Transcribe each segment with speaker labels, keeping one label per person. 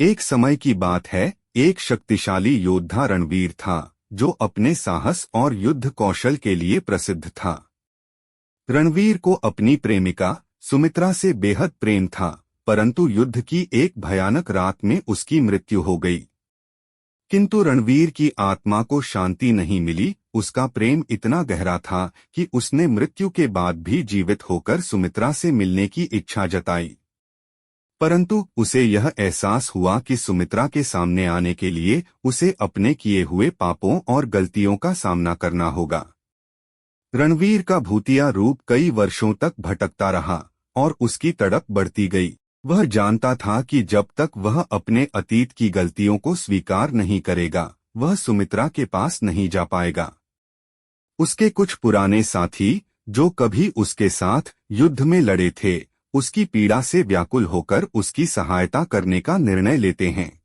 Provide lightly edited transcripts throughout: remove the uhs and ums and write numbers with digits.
Speaker 1: एक समय की बात है, एक शक्तिशाली योद्धा रणवीर था, जो अपने साहस और युद्ध कौशल के लिए प्रसिद्ध था। रणवीर को अपनी प्रेमिका सुमित्रा से बेहद प्रेम था, परंतु युद्ध की एक भयानक रात में उसकी मृत्यु हो गई। किंतु रणवीर की आत्मा को शांति नहीं मिली। उसका प्रेम इतना गहरा था कि उसने मृत्यु के बाद भी जीवित होकर सुमित्रा से मिलने की इच्छा जताई। परंतु उसे यह एहसास हुआ कि सुमित्रा के सामने आने के लिए उसे अपने किए हुए पापों और गलतियों का सामना करना होगा। रणवीर का भूतिया रूप कई वर्षों तक भटकता रहा और उसकी तड़प बढ़ती गई। वह जानता था कि जब तक वह अपने अतीत की गलतियों को स्वीकार नहीं करेगा, वह सुमित्रा के पास नहीं जा पाएगा। उसके कुछ पुराने साथी, जो कभी उसके साथ युद्ध में लड़े थे, उसकी पीड़ा से व्याकुल होकर उसकी सहायता करने का निर्णय लेते हैं।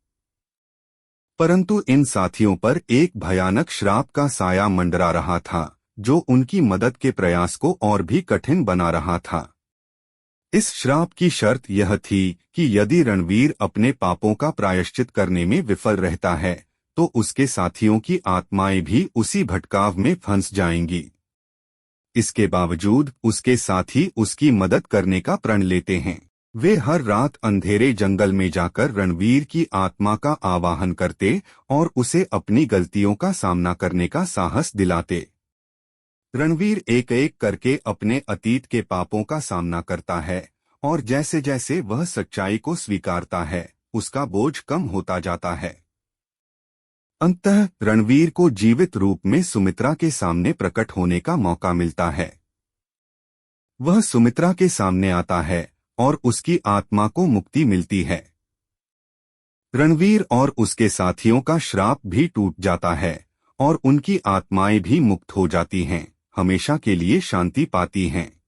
Speaker 1: परंतु इन साथियों पर एक भयानक श्राप का साया मंडरा रहा था, जो उनकी मदद के प्रयास को और भी कठिन बना रहा था। इस श्राप की शर्त यह थी कि यदि रणवीर अपने पापों का प्रायश्चित करने में विफल रहता है, तो उसके साथियों की आत्माएं भी उसी भटकाव में फंस जाएंगी। इसके बावजूद उसके साथी उसकी मदद करने का प्रण लेते हैं। वे हर रात अंधेरे जंगल में जाकर रणवीर की आत्मा का आवाहन करते और उसे अपनी गलतियों का सामना करने का साहस दिलाते। रणवीर एक एक करके अपने अतीत के पापों का सामना करता है और जैसे जैसे वह सच्चाई को स्वीकारता है, उसका बोझ कम होता जाता है। अंततः रणवीर को जीवित रूप में सुमित्रा के सामने प्रकट होने का मौका मिलता है। वह सुमित्रा के सामने आता है और उसकी आत्मा को मुक्ति मिलती है। रणवीर और उसके साथियों का श्राप भी टूट जाता है और उनकी आत्माएं भी मुक्त हो जाती हैं, हमेशा के लिए शांति पाती हैं।